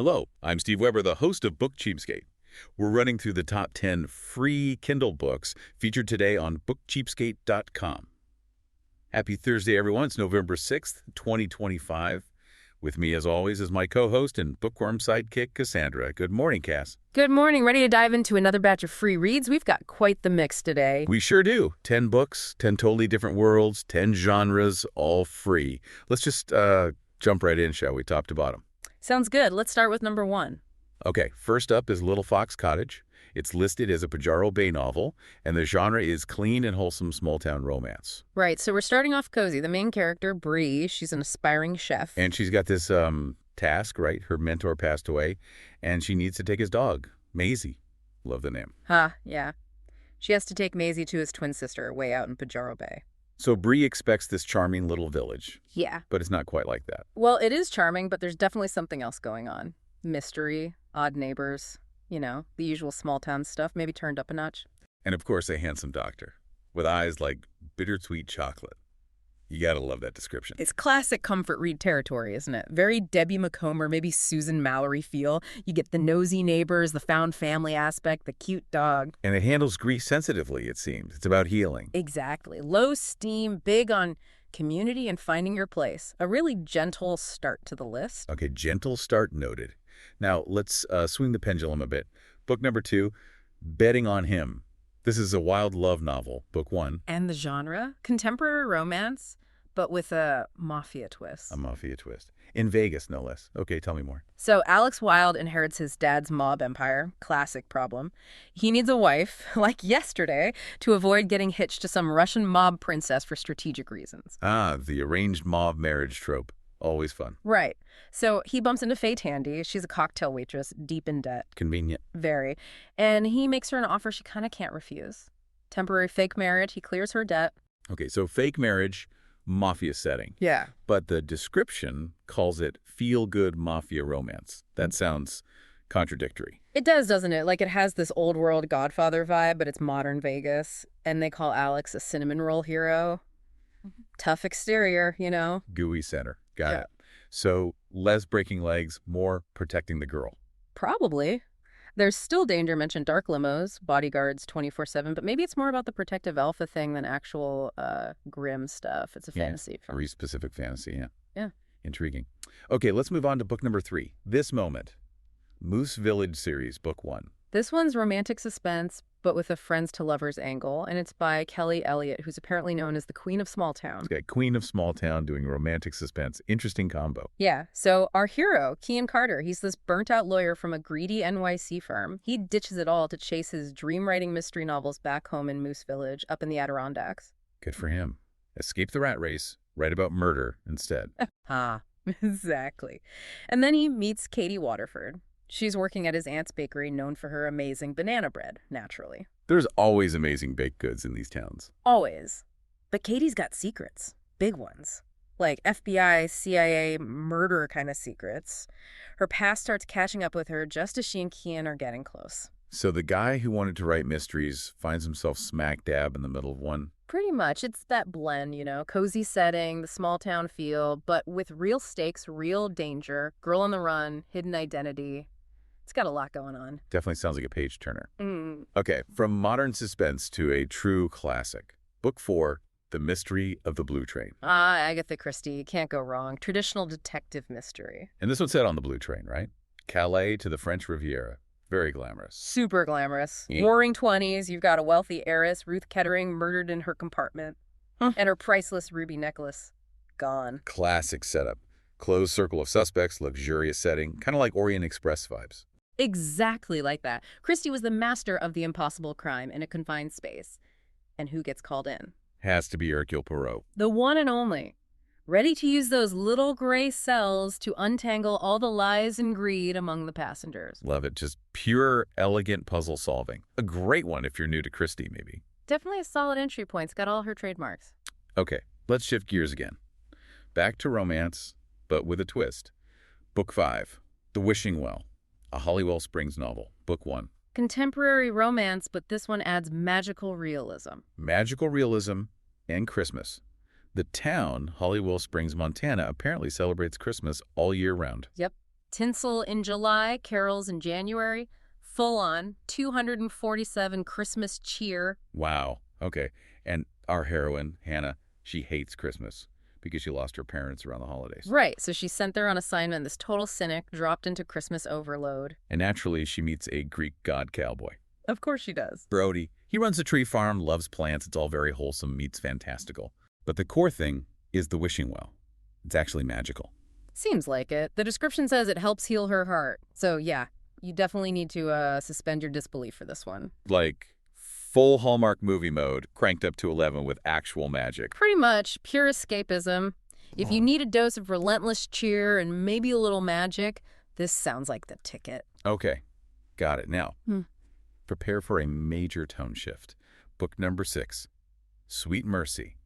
Hello, I'm Steve Weber, the host of Book Cheapskate. We're running through the top 10 free Kindle books featured today on bookcheapskate.com. Happy Thursday, everyone. It's November 6th, 2025. With me, as always, is my co-host and bookworm sidekick, Cassandra. Good morning, Cass. Good morning. Ready to dive into another batch of free reads? We've got quite the mix today. We sure do. 10 books, 10 totally different worlds, 10 genres, all free. Let's just jump right in, shall we, top to bottom? Sounds good. Let's start with number 1. Okay, first up is Little Fox Cottage. It's listed as a Pajaro Bay novel, and the genre is clean and wholesome small-town romance. Right, so we're starting off cozy. The main character, Bree, she's an aspiring chef. And she's got this task, right? Her mentor passed away, and she needs to take his dog, Maisy. Love the name. Yeah. She has to take Maisy to his twin sister way out in Pajaro Bay. So Bree expects this charming little village. Yeah. But it's not quite like that. Well, it is charming, but there's definitely something else going on. Mystery, odd neighbors, the usual small-town stuff, maybe turned up a notch. And of course, a handsome doctor with eyes like bittersweet chocolate. You gotta love that description. It's classic comfort read territory, isn't it? Very Debbie McComber, maybe Susan Mallory feel. You get the nosy neighbors, the found family aspect, the cute dog. And it handles grief sensitively, it seems. It's about healing. Exactly. Low steam, big on community and finding your place. A really gentle start to the list. Okay, gentle start noted. Now, let's swing the pendulum a bit. Book number 2, Betting on Him. This is a wild love novel, book 1. And the genre? Contemporary romance, but with a mafia twist. A mafia twist. In Vegas, no less. Okay, tell me more. So Alex Wilde inherits his dad's mob empire. Classic problem. He needs a wife, like yesterday, to avoid getting hitched to some Russian mob princess for strategic reasons. The arranged mob marriage trope. Always fun. Right. So he bumps into Faye Tandy. She's a cocktail waitress, deep in debt. Convenient. Very. And he makes her an offer she kind of can't refuse. Temporary fake marriage. He clears her debt. Okay, so fake marriage, mafia setting. Yeah. But the description calls it feel-good mafia romance. That sounds contradictory. It does, doesn't it? Like it has this old world Godfather vibe, but it's modern Vegas. And they call Alex a cinnamon roll hero. Tough exterior, Gooey center. Got it. So less breaking legs, more protecting the girl. Probably. There's still danger, mentioned dark limos, bodyguards 24/7, but maybe it's more about the protective alpha thing than actual grim stuff. It's a fantasy. Very specific fantasy, yeah. Yeah. Intriguing. Okay, let's move on to book number 3. This Moment. Moose Village series, book 1. This one's romantic suspense, but with a friends to lovers angle, and it's by Kelly Elliott, who's apparently known as the Queen of Small Town. Okay, Queen of Small Town doing romantic suspense. Interesting combo. Yeah, so our hero, Kean Carter, he's this burnt-out lawyer from a greedy NYC firm. He ditches it all to chase his dream-writing mystery novels back home in Moose Village, up in the Adirondacks. Good for him. Escape the rat race, write about murder instead. Exactly. And then he meets Katie Waterford. She's working at his aunt's bakery, known for her amazing banana bread, naturally. There's always amazing baked goods in these towns. Always. But Katie's got secrets. Big ones. Like FBI, CIA, murder kind of secrets. Her past starts catching up with her just as she and Kean are getting close. So the guy who wanted to write mysteries finds himself smack dab in the middle of one. Pretty much. It's that blend, cozy setting, the small town feel, but with real stakes, real danger, girl on the run, hidden identity. It's got a lot going on. Definitely sounds like a page-turner. Okay, from modern suspense to a true classic. Book 4, The Mystery of the Blue Train. Agatha Christie. Can't go wrong. Traditional detective mystery. And this one's set on the Blue Train, right? Calais to the French Riviera. Very glamorous. Super glamorous. Yeah. Roaring 20s. You've got a wealthy heiress, Ruth Kettering, murdered in her compartment. And her priceless ruby necklace. Gone. Classic setup. Closed circle of suspects, luxurious setting, kind of like Orient Express vibes. Exactly like that. Christie was the master of the impossible crime in a confined space. And who gets called in? Has to be Hercule Poirot. The one and only. Ready to use those little gray cells to untangle all the lies and greed among the passengers. Love it. Just pure, elegant puzzle solving. A great one if you're new to Christie, maybe. Definitely a solid entry point. It's got all her trademarks. Okay, let's shift gears again. Back to romance, but with a twist. Book 5, The Wishing Well. A Hollywell Springs novel, book 1. Contemporary romance, but this one adds magical realism. Magical realism and Christmas. The town, Hollywell Springs, Montana, apparently celebrates Christmas all year round. Yep. Tinsel in July, carols in January, full-on 247 Christmas cheer. Wow. Okay. And our heroine, Hannah, she hates Christmas because she lost her parents around the holidays. Right, so she's sent there on assignment, this total cynic, dropped into Christmas overload. And naturally, she meets a Greek god cowboy. Of course she does. Brody. He runs a tree farm, loves plants. It's all very wholesome, meets fantastical. But the core thing is the wishing well. It's actually magical. Seems like it. The description says it helps heal her heart. So yeah, you definitely need to suspend your disbelief for this one. Like full Hallmark movie mode, cranked up to 11 with actual magic. Pretty much pure escapism. If you need a dose of relentless cheer and maybe a little magic, this sounds like the ticket. Okay, got it. Now, prepare for a major tone shift. Book number 6, Sweet Mercy,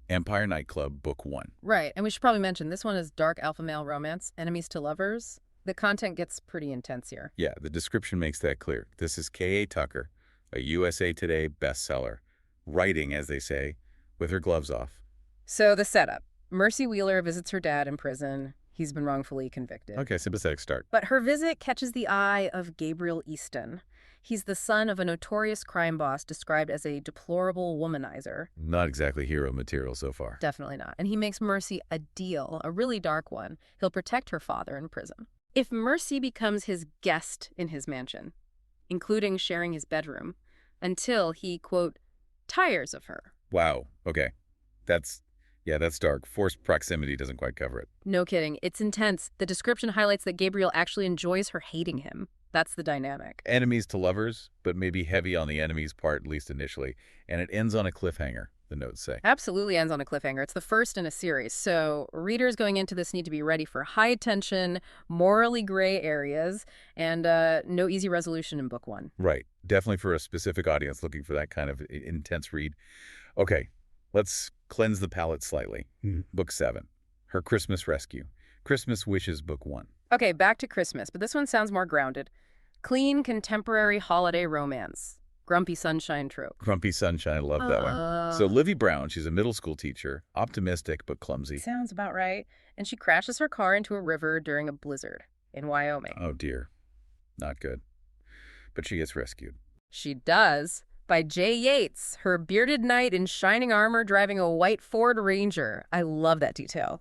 Empire Nightclub, Book 1. Right, and we should probably mention this one is dark alpha male romance, enemies to lovers. The content gets pretty intense here. Yeah, the description makes that clear. This is K.A. Tucker, a USA Today bestseller, writing, as they say, with her gloves off. So the setup. Mercy Wheeler visits her dad in prison. He's been wrongfully convicted. Okay, sympathetic start. But her visit catches the eye of Gabriel Easton. He's the son of a notorious crime boss described as a deplorable womanizer. Not exactly hero material so far. Definitely not. And he makes Mercy a deal, a really dark one. He'll protect her father in prison. If Mercy becomes his guest in his mansion, including sharing his bedroom, until he, quote, tires of her. Wow, okay. That's dark. Forced proximity doesn't quite cover it. No kidding. It's intense. The description highlights that Gabriel actually enjoys her hating him. That's the dynamic. Enemies to lovers, but maybe heavy on the enemy's part, at least initially. And it ends on a cliffhanger, the notes say. Absolutely ends on a cliffhanger. It's the first in a series. So readers going into this need to be ready for high tension, morally gray areas, and no easy resolution in book 1. Right. Definitely for a specific audience looking for that kind of intense read. Okay, let's cleanse the palate slightly. Book 7, Her Christmas Rescue. Christmas Wishes, Book 1. Okay, back to Christmas, but this one sounds more grounded. Clean, contemporary holiday romance. Grumpy Sunshine trope. Grumpy Sunshine, I love that one. So Livy Brown, she's a middle school teacher, optimistic but clumsy. Sounds about right. And she crashes her car into a river during a blizzard in Wyoming. Oh dear, not good. But she gets rescued. She does. By Jay Yates, her bearded knight in shining armor driving a white Ford Ranger. I love that detail.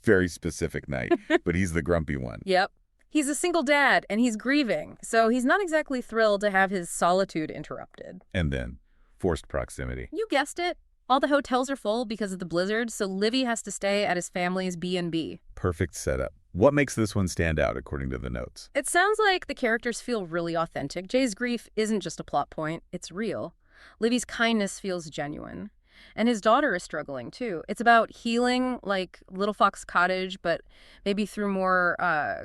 Very specific knight, but he's the grumpy one. Yep. He's a single dad, and he's grieving, so he's not exactly thrilled to have his solitude interrupted. And then, forced proximity. You guessed it. All the hotels are full because of the blizzard, so Livy has to stay at his family's B&B. Perfect setup. What makes this one stand out, according to the notes? It sounds like the characters feel really authentic. Jay's grief isn't just a plot point, it's real. Livy's kindness feels genuine. And his daughter is struggling, too. It's about healing, like Little Fox Cottage, but maybe through more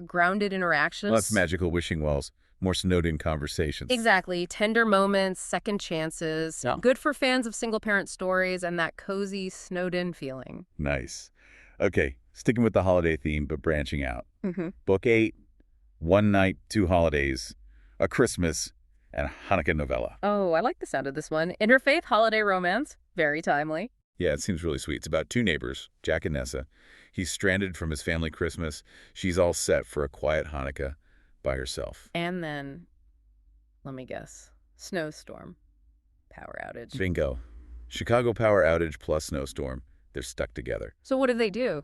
grounded interactions. Less magical wishing wells, more snowed-in conversations. Exactly. Tender moments, second chances. Yeah. Good for fans of single-parent stories and that cozy, snowed-in feeling. Nice. Okay, sticking with the holiday theme, but branching out. Book 8, One Night, Two Holidays, A Christmas, and Hanukkah novella. Oh, I like the sound of this one. Interfaith holiday romance. Very timely. Yeah, it seems really sweet. It's about two neighbors, Jack and Nessa. He's stranded from his family Christmas. She's all set for a quiet Hanukkah by herself. And then, let me guess, snowstorm, power outage. Bingo. Chicago power outage plus snowstorm. They're stuck together. So what do?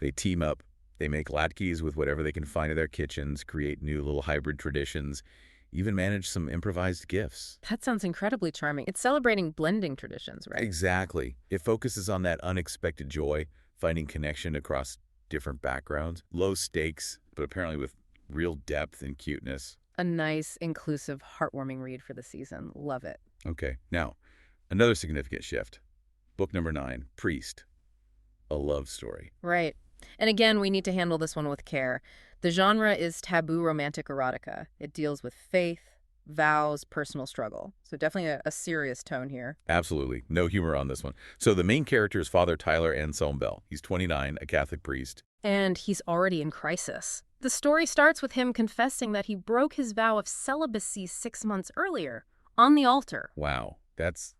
They team up. They make latkes with whatever they can find in their kitchens, create new little hybrid traditions, even manage some improvised gifts. That sounds incredibly charming. It's celebrating blending traditions, right? Exactly. It focuses on that unexpected joy, finding connection across different backgrounds. Low stakes, but apparently with real depth and cuteness. A nice, inclusive, heartwarming read for the season. Love it. Okay, now, another significant shift. Book number 9, Priest, a love story. Right. And again, we need to handle this one with care. The genre is taboo romantic erotica. It deals with faith, vows, personal struggle. So definitely a serious tone here. Absolutely. No humor on this one. So the main character is Father Tyler Anselm Bell. He's 29, a Catholic priest. And he's already in crisis. The story starts with him confessing that he broke his vow of celibacy 6 months earlier, on the altar. Wow, that's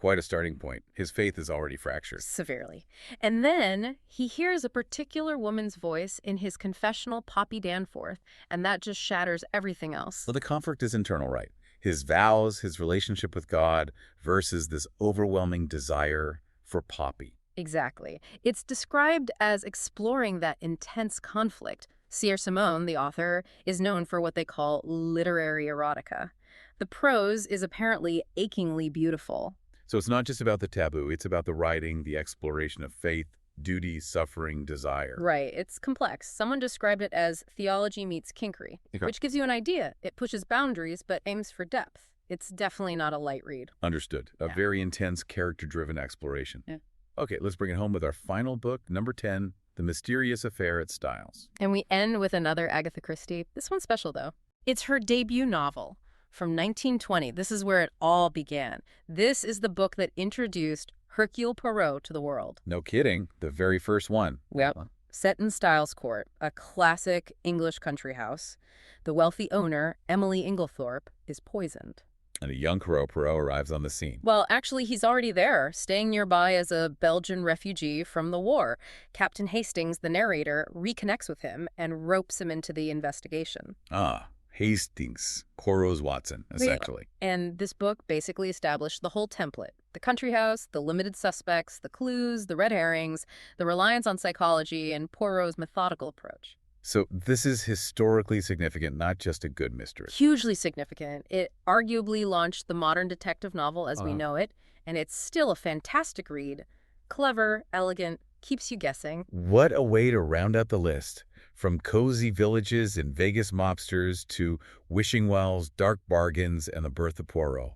Quite a starting point. His faith is already fractured. Severely. And then he hears a particular woman's voice in his confessional, Poppy Danforth, and that just shatters everything else. Well, the conflict is internal, right? His vows, his relationship with God, versus this overwhelming desire for Poppy. Exactly. It's described as exploring that intense conflict. C.R. Simone, the author, is known for what they call literary erotica. The prose is apparently achingly beautiful. So it's not just about the taboo, it's about the writing, the exploration of faith, duty, suffering, desire. Right, it's complex. Someone described it as theology meets kinkery, Okay. which gives you an idea. It pushes boundaries but aims for depth. It's definitely not a light read. Understood. A Yeah. very intense, character-driven exploration. Yeah. Okay, let's bring it home with our final book, number 10, The Mysterious Affair at Styles. And we end with another Agatha Christie. This one's special, though. It's her debut novel from 1920. This is where it all began. This is the book that introduced Hercule Poirot to the world. No kidding, the very first one. Yep. Set in Styles Court, a classic English country house. The wealthy owner, Emily Inglethorpe, is poisoned. And a young Poirot arrives on the scene. Well, actually, he's already there, staying nearby as a Belgian refugee from the war. Captain Hastings, the narrator, reconnects with him and ropes him into the investigation. Ah, Hastings, Poirot's Watson, essentially. And this book basically established the whole template. The country house, the limited suspects, the clues, the red herrings, the reliance on psychology, and Poirot's methodical approach. So this is historically significant, not just a good mystery. Hugely significant. It arguably launched the modern detective novel as we know it, and it's still a fantastic read. Clever, elegant, keeps you guessing. What a way to round out the list. From cozy villages and Vegas mobsters to wishing wells, dark bargains, and the birth of Poirot.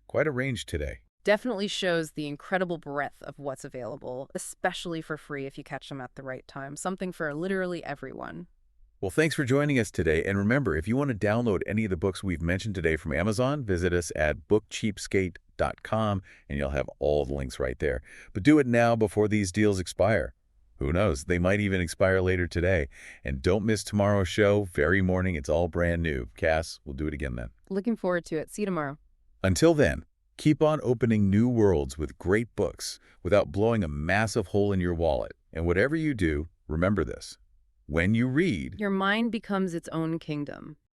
Quite a range today. Definitely shows the incredible breadth of what's available, especially for free if you catch them at the right time. Something for literally everyone. Well, thanks for joining us today. And remember, if you want to download any of the books we've mentioned today from Amazon, visit us at bookcheapskate.com and you'll have all the links right there. But do it now before these deals expire. Who knows? They might even expire later today. And don't miss tomorrow's show. Very morning. It's all brand new. Cass, we'll do it again then. Looking forward to it. See you tomorrow. Until then, keep on opening new worlds with great books without blowing a massive hole in your wallet. And whatever you do, remember this. When you read, Your mind becomes its own kingdom.